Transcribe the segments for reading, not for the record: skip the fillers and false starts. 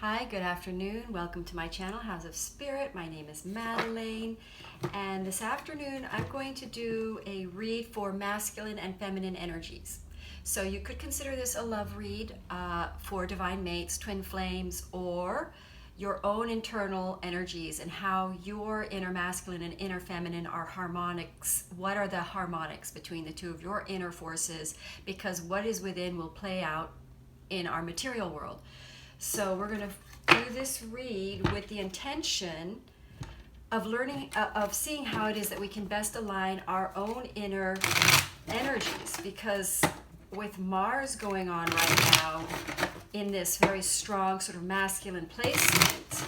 Hi, good afternoon. Welcome to my channel, House of Spirit. My name is Madeleine, and this afternoon I'm going to do a read for masculine and feminine energies. So you could consider this a love read for divine mates, twin flames, or your own internal energies and how your inner masculine and inner feminine are harmonics. What are the harmonics between the two of your inner forces? Because what is within will play out in our material world. So we're going to do this read with the intention of learning, of seeing how it is that we can best align our own inner energies. Because with Mars going on right now in this very strong sort of masculine placement,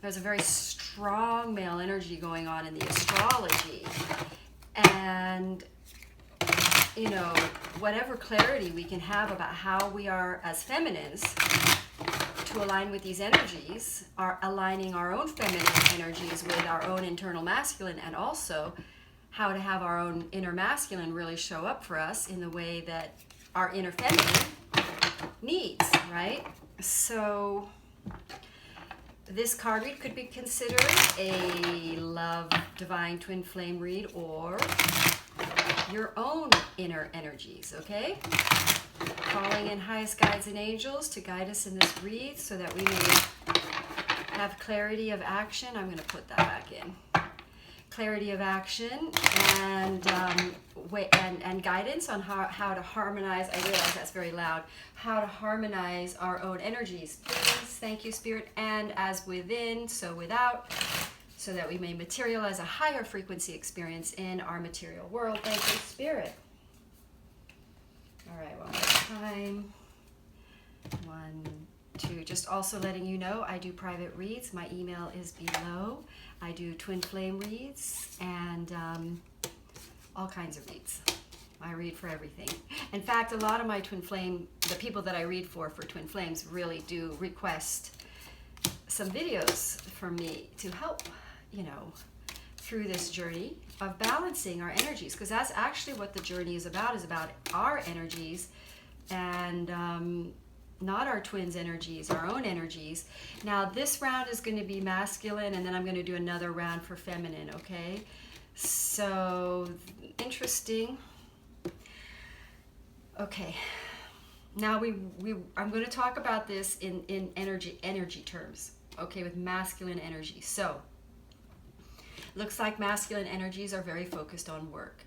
there's a very strong male energy going on in the astrology. And you know, whatever clarity we can have about how we are as feminines to align with these energies, are aligning our own feminine energies with our own internal masculine, and also how to have our own inner masculine really show up for us in the way that our inner feminine needs, right? So this card read could be considered a love divine twin flame read or your own inner energies, okay? Calling in highest guides and angels to guide us in this read so that we may have clarity of action. I'm going to put that back in. Clarity of action and guidance on how to harmonize. I realize that's very loud. How to harmonize our own energies. Please, thank you, Spirit. And as within, so without, so that we may materialize a higher frequency experience in our material world. Thank you, Spirit. All right, one more time. 1, 2. Just also letting you know, I do private reads. My email is below. I do twin flame reads and all kinds of reads. I read for everything. In fact, a lot of my twin flame, the people that I read for twin flames really do request some videos from me to help, you know, through this journey of balancing our energies, because that's actually what the journey is about our energies and not our twins' energies, our own energies. Now this round is going to be masculine, and then I'm going to do another round for feminine, okay? So interesting. Okay, now I'm going to talk about this in energy terms, okay, with masculine energy. So looks like masculine energies are very focused on work.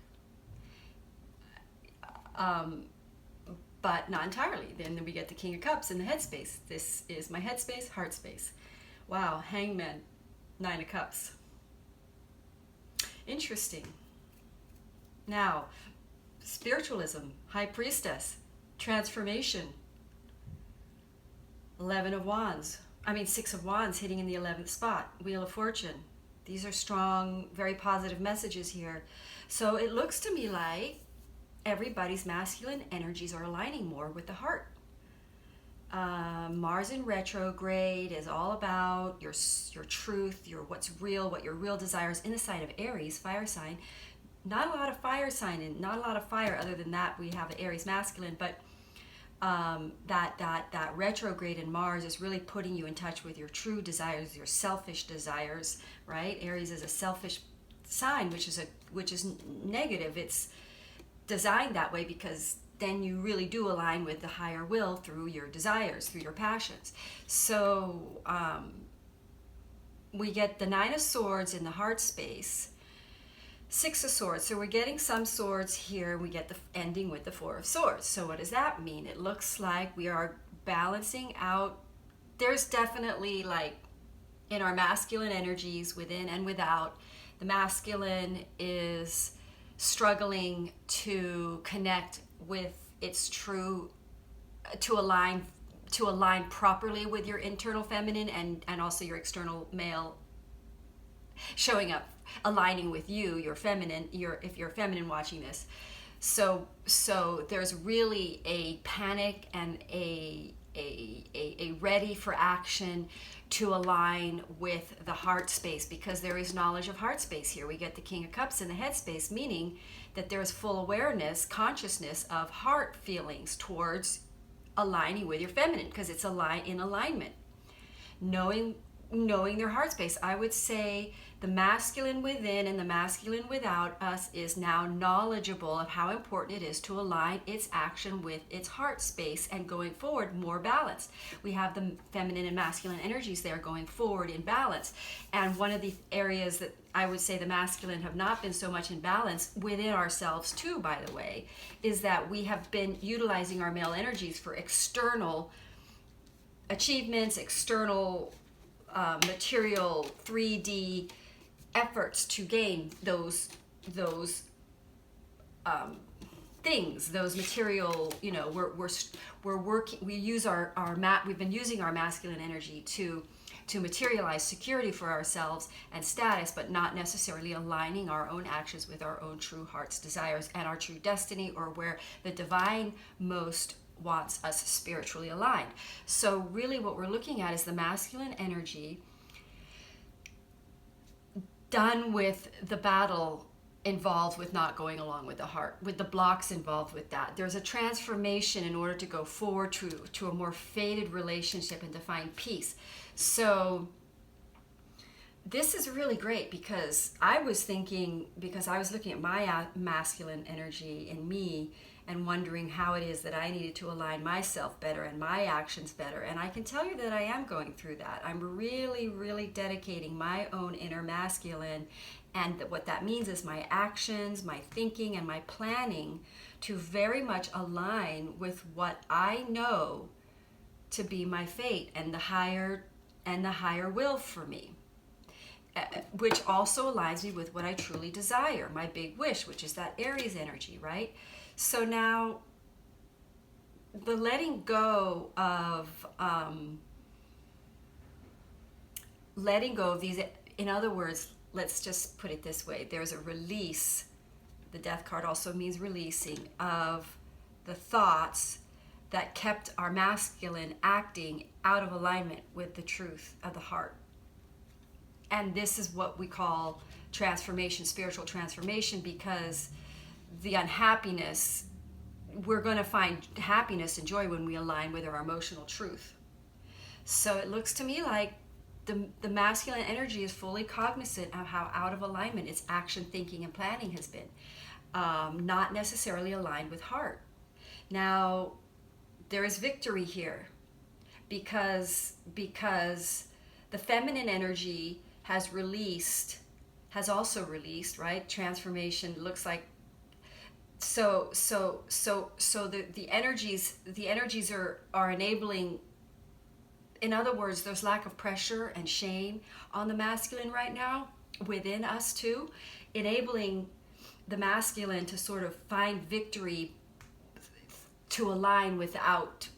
But not entirely. Then we get the King of Cups in the headspace. This is my headspace, heart space. Wow, Hangman, 9 of Cups. Interesting. Now, spiritualism, High Priestess, transformation, 11 of Wands. 6 of Wands hitting in the 11th spot, Wheel of Fortune. These are strong, very positive messages here. So it looks to me like everybody's masculine energies are aligning more with the heart. Mars in retrograde is all about your truth, your what's real, what your real desires in the sign of Aries, fire sign. Not a lot of fire sign and not a lot of fire. Other than that, we have Aries masculine, but that retrograde in Mars is really putting you in touch with your true desires, your selfish desires, right? Aries is a selfish sign, which is negative. It's designed that way because then you really do align with the higher will through your desires, through your passions. So we get the 9 of Swords in the heart space, 6 of Swords. So we're getting some swords here. We get the ending with the 4 of Swords. So what does that mean? It looks like we are balancing out. There's definitely, like, in our masculine energies within and without, the masculine is struggling to connect with its true, to align properly with your internal feminine and also your external male showing up, aligning with you, your feminine, if you're feminine watching this. So there's really a panic and a ready for action to align with the heart space, because there is knowledge of heart space here. We get the King of Cups in the head space, meaning that there is full awareness, consciousness of heart feelings towards aligning with your feminine, because it's in alignment. knowing their heart space. I would say the masculine within and the masculine without us is now knowledgeable of how important it is to align its action with its heart space, and going forward more balanced. We have the feminine and masculine energies there going forward in balance. And one of the areas that I would say the masculine have not been so much in balance within ourselves too, by the way, is that we have been utilizing our male energies for external achievements, external material 3D efforts to gain those things, those material, we're working, we've been using our masculine energy to materialize security for ourselves and status, but not necessarily aligning our own actions with our own true heart's desires and our true destiny, or where the divine most wants us spiritually aligned. So really what we're looking at is the masculine energy done with the battle involved with not going along with the heart, with the blocks involved with that. There's a transformation in order to go forward to a more fated relationship and to find peace. So this is really great, because I was looking at my masculine energy in me and wondering how it is that I needed to align myself better and my actions better. And I can tell you that I am going through that. I'm really, really dedicating my own inner masculine. And what that means is my actions, my thinking, and my planning to very much align with what I know to be my fate and the higher will for me. Which also aligns me with what I truly desire, my big wish, which is that Aries energy, right? So now, the letting go of these, in other words, let's just put it this way, there's a release, the death card also means releasing, of the thoughts that kept our masculine acting out of alignment with the truth of the heart. And this is what we call transformation, spiritual transformation, because the unhappiness, we're going to find happiness and joy when we align with our emotional truth. So it looks to me like the masculine energy is fully cognizant of how out of alignment its action, thinking, and planning has been. Not necessarily aligned with heart. Now, there is victory here, because the feminine energy has also released, right? Transformation looks like, so the energies are enabling. In other words, there's lack of pressure and shame on the masculine right now within us too, enabling the masculine to sort of find victory, to align without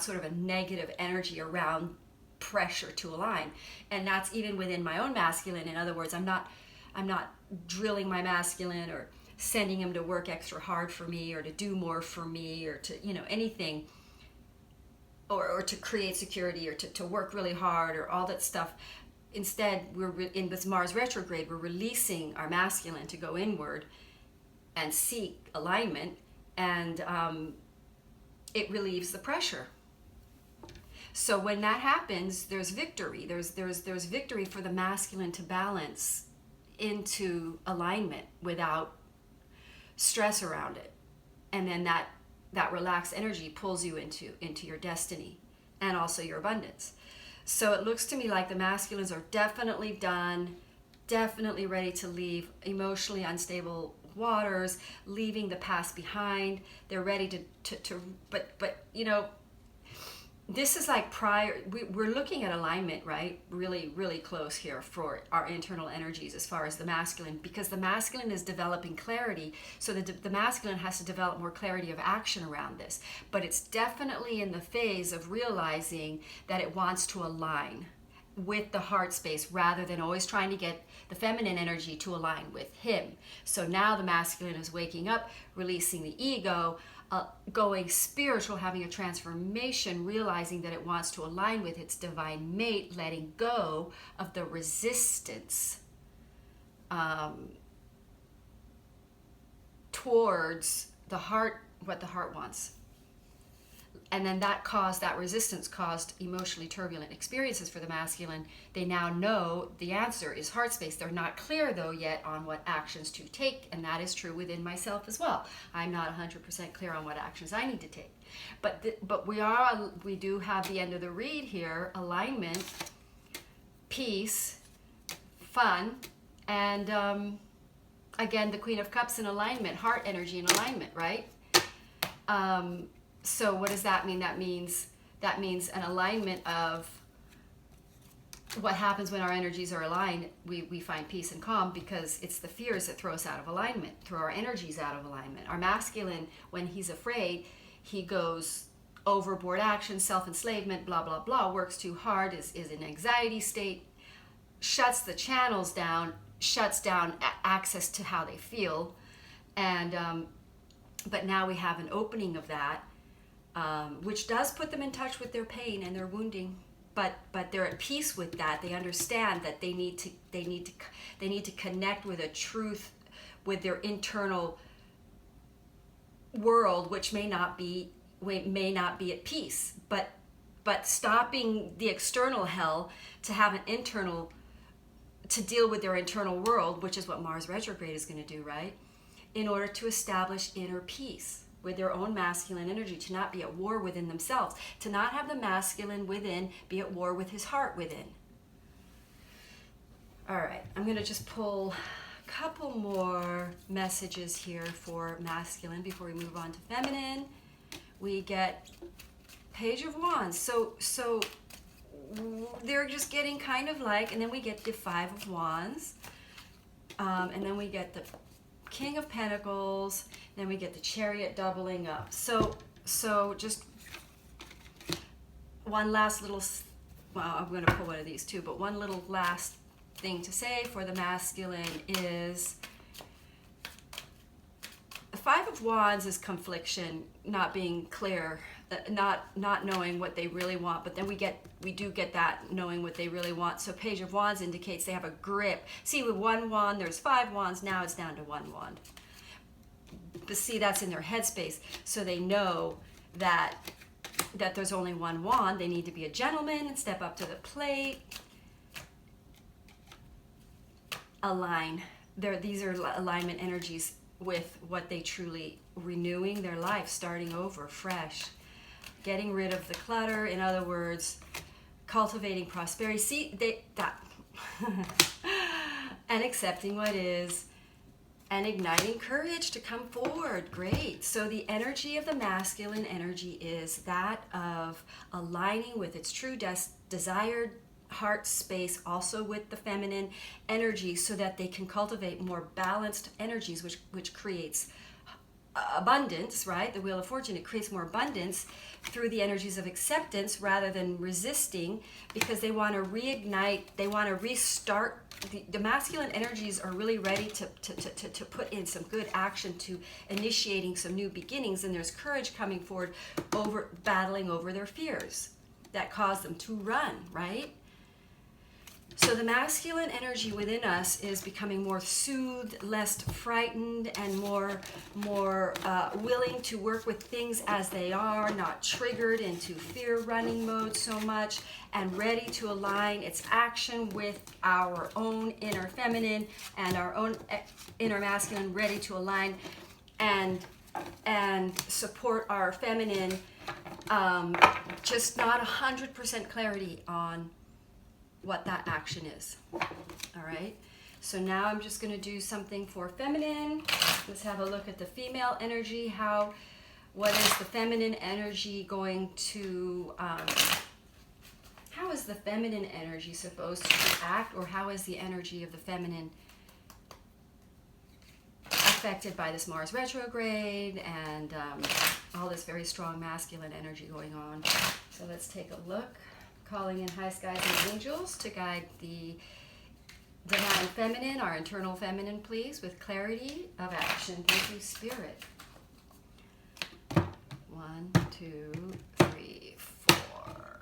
sort of a negative energy around pressure to align. And that's even within my own masculine. In other words, I'm not drilling my masculine or sending him to work extra hard for me, or to do more for me, or to anything, or to create security, or to work really hard, or all that stuff. Instead, with Mars retrograde, we're releasing our masculine to go inward and seek alignment, and it relieves the pressure. So when that happens, there's victory. There's victory for the masculine to balance into alignment without stress around it. And then that relaxed energy pulls you into your destiny and also your abundance. So it looks to me like the masculines are definitely done, definitely ready to leave emotionally unstable waters, leaving the past behind. They're ready but this is like we're looking at alignment, right? Really, really close here for our internal energies as far as the masculine, because the masculine is developing clarity. So the masculine has to develop more clarity of action around this. But it's definitely in the phase of realizing that it wants to align with the heart space rather than always trying to get the feminine energy to align with him. So now the masculine is waking up, releasing the ego, going spiritual, having a transformation, realizing that it wants to align with its divine mate, letting go of the resistance towards the heart, what the heart wants. and then that resistance caused emotionally turbulent experiences for the masculine. They now know the answer is heart space. They're not clear though yet on what actions to take, and that is true within myself as well. I'm not 100% clear on what actions I need to take, but we do have the end of the read here: alignment, peace, fun, and again, the Queen of Cups in alignment, heart energy in alignment, right? So what does that mean? That means an alignment of what happens when our energies are aligned. We find peace and calm, because it's the fears that throw us out of alignment, throw our energies out of alignment. Our masculine, when he's afraid, he goes overboard action, self-enslavement, blah, blah, blah, works too hard, is in anxiety state, shuts the channels down, shuts down access to how they feel. And but now we have an opening of that, which does put them in touch with their pain and their wounding, but they're at peace with that. They understand that they need to connect with a truth, with their internal world, which may not be at peace, but stopping the external hell to have an internal, to deal with their internal world, which is what Mars retrograde is going to do, right? In order to establish inner peace with their own masculine energy, to not be at war within themselves, to not have the masculine within be at war with his heart within. All right, I'm going to just pull a couple more messages here for masculine before we move on to feminine. We get Page of Wands. So they're just getting kind of like, and then we get the Five of Wands, and then we get the King of Pentacles, then we get the Chariot doubling up. So just one last little, well, I'm going to pull one of these too, but one little last thing to say for the masculine is the Five of Wands is confliction, not being clear, not knowing what they really want, but then we do get that knowing what they really want. So Page of Wands indicates they have a grip. See, with one wand, there's 5 wands, now it's down to 1 wand. But see, that's in their headspace. So they know that there's only 1 wand. They need to be a gentleman and step up to the plate. Align. These are alignment energies with what they truly, renewing their life, starting over, fresh. Getting rid of the clutter, in other words, cultivating prosperity. See, and accepting what is, and igniting courage to come forward. Great. So the energy of the masculine energy is that of aligning with its true desired heart space, also with the feminine energy, so that they can cultivate more balanced energies, which creates abundance, right? The Wheel of Fortune, it creates more abundance through the energies of acceptance rather than resisting, because they want to reignite, they want to restart. The masculine energies are really ready to put in some good action to initiating some new beginnings, and there's courage coming forward over battling over their fears that cause them to run, right? So the masculine energy within us is becoming more soothed, less frightened, and more willing to work with things as they are, not triggered into fear running mode so much, and ready to align its action with our own inner feminine and our own inner masculine, ready to align and support our feminine, just not 100% clarity on what that action is. All right, so now I'm just going to do something for feminine. Let's have a look at the female energy. What is the feminine energy going to, how is the feminine energy supposed to act, or how is the energy of the feminine affected by this Mars retrograde and all this very strong masculine energy going on? So let's take a look. Calling in high skies and angels to guide the divine feminine, our internal feminine, please, with clarity of action. Thank you, Spirit. 1, 2, 3, 4.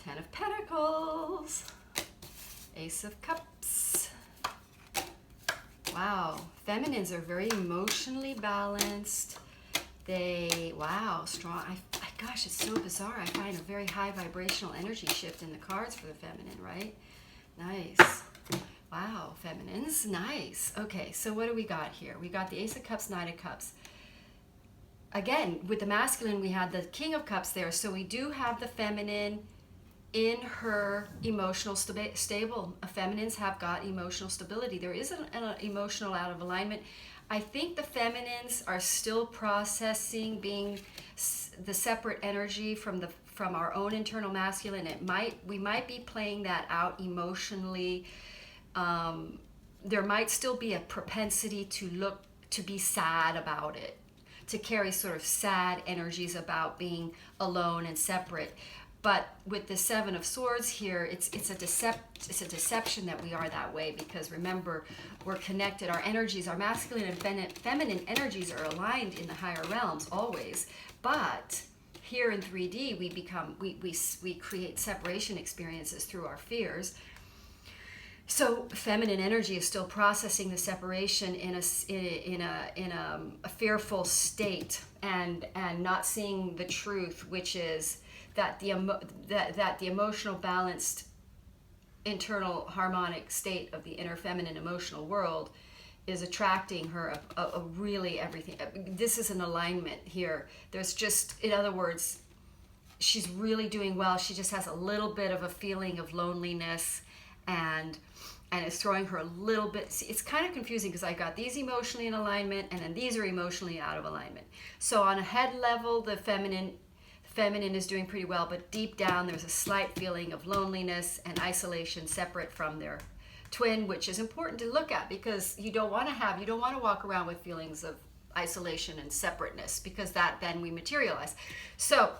10 of Pentacles. Ace of Cups. Wow. Feminines are very emotionally balanced. wow, strong. Gosh, it's so bizarre. I find a very high vibrational energy shift in the cards for the feminine, right? Nice. Wow, feminines, nice. Okay, so what do we got here? We got the Ace of Cups, Knight of Cups. Again, with the masculine, we had the King of Cups there, so we do have the feminine in her emotional stable. Feminines have got emotional stability. There is an emotional out of alignment. I think the feminines are still processing being the separate energy from our own internal masculine. We might be playing that out emotionally. There might still be a propensity to be sad about it, to carry sort of sad energies about being alone and separate. But with the Seven of Swords here, it's a deception that we are that way, because remember, we're connected. Our energies, our masculine and feminine energies are aligned in the higher realms always. But here in 3D, we create separation experiences through our fears. So feminine energy is still processing the separation in a fearful state, and not seeing the truth, which is that the emotional balanced internal harmonic state of the inner feminine emotional world is attracting her a really everything. This is an alignment here. There's just, in other words, she's really doing well. She just has a little bit of a feeling of loneliness, and it's throwing her a little bit. See, it's kind of confusing because I got these emotionally in alignment, and then these are emotionally out of alignment. So on a head level, the feminine is doing pretty well, but deep down there's a slight feeling of loneliness and isolation, separate from their twin, which is important to look at, because you don't want to walk around with feelings of isolation and separateness, because that then we materialize. So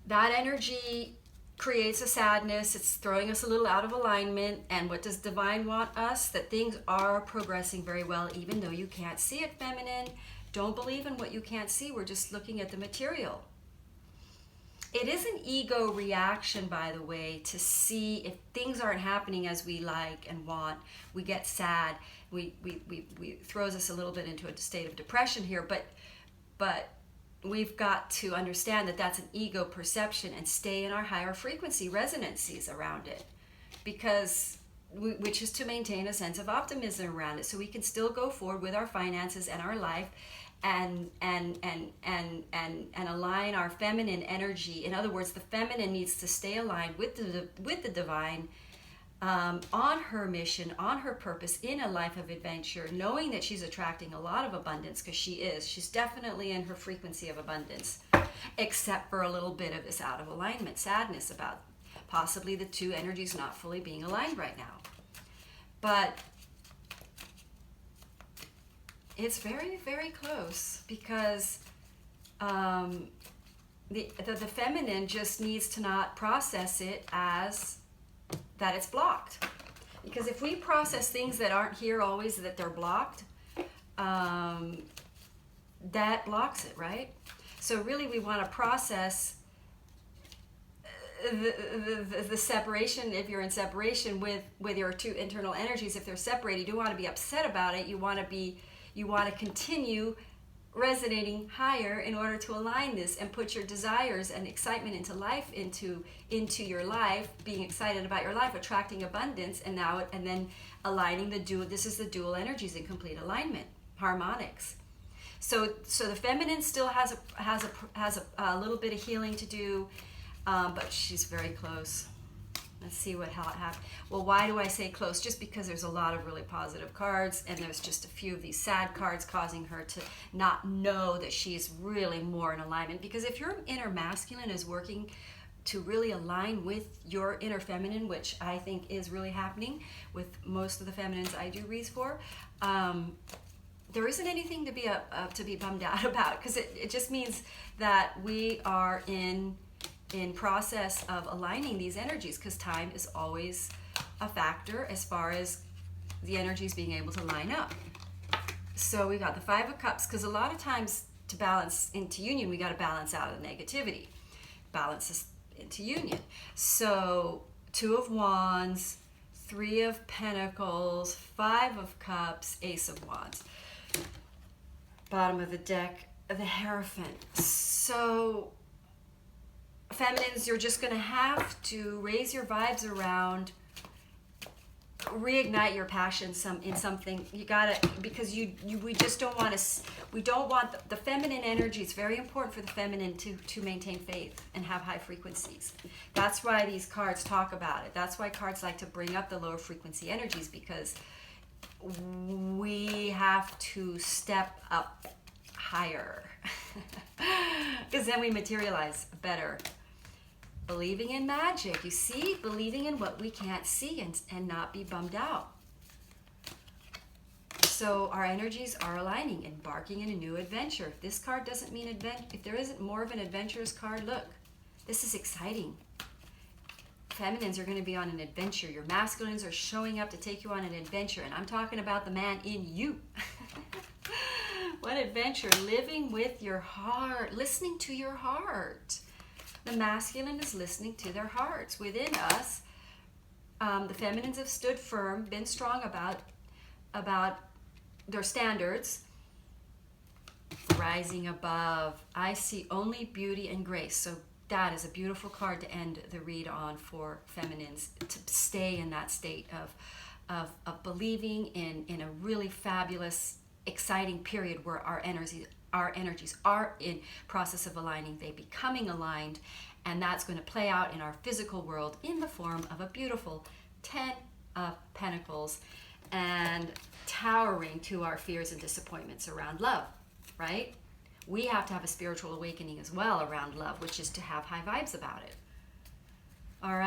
that energy creates a sadness. It's throwing us a little out of alignment. And what does divine want us? That things are progressing very well, even though you can't see it, feminine. Don't believe in what you can't see. We're just looking at the material. It is an ego reaction, by the way, to see if things aren't happening as we like and want. We get sad. We throws us a little bit into a state of depression here. But we've got to understand that that's an ego perception, and stay in our higher frequency resonancies around it, because which is to maintain a sense of optimism around it, so we can still go forward with our finances and our life, and align our feminine energy. In other words, the feminine needs to stay aligned with the divine, on her mission, on her purpose, in a life of adventure, knowing that she's attracting a lot of abundance, because she's definitely in her frequency of abundance, except for a little bit of this out of alignment, sadness about possibly the two energies not fully being aligned right now. But it's very, very close, because the feminine just needs to not process it as that it's blocked. Because if we process things that aren't here always, that they're blocked, that blocks it, right? So really we want to process the separation. If you're in separation with your two internal energies, if they're separated, you don't want to be upset about it. You want to continue resonating higher in order to align this and put your desires and excitement into life, into your life, being excited about your life, attracting abundance, and then aligning the dual. This is the dual energies in complete alignment, harmonics. So the feminine still has a little bit of healing to do, but she's very close. Let's see how it happened. Well, why do I say close? Just because there's a lot of really positive cards, and there's just a few of these sad cards causing her to not know that she's really more in alignment. Because if your inner masculine is working to really align with your inner feminine, which I think is really happening with most of the feminines I do reads for, there isn't anything to be bummed out about, because it just means that we are in process of aligning these energies, because time is always a factor as far as the energies being able to line up. So we got the Five of Cups, because a lot of times to balance into union, we got to balance out of the negativity, balance us into union. So Two of Wands, Three of Pentacles, Five of Cups, Ace of Wands. bottom of the deck, the Hierophant. So feminines, you're just going to have to raise your vibes around, reignite your passion in something. You gotta, because we just don't want to, we don't want the feminine energy. It's very important for the feminine to maintain faith and have high frequencies. That's why these cards talk about it. That's why cards like to bring up the lower frequency energies, because we have to step up higher because then we materialize better. Believing in magic, you see, believing in what we can't see and not be bummed out. So our energies are aligning, embarking in a new adventure. If this card doesn't mean if there isn't more of an adventurous card, look, this is exciting. Feminines are going to be on an adventure. Your masculines are showing up to take you on an adventure, and I'm talking about the man in you. What adventure? Living with your heart, listening to your heart. The masculine is listening to their hearts. Within us, the feminines have stood firm, been strong about their standards. Rising above, I see only beauty and grace. So that is a beautiful card to end the read on for feminines, to stay in that state of believing in a really fabulous, exciting period where our energies are in process of aligning. They becoming aligned, and that's going to play out in our physical world in the form of a beautiful 10 of Pentacles, and towering to our fears and disappointments around love, right? We have to have a spiritual awakening as well around love, which is to have high vibes about it. All right.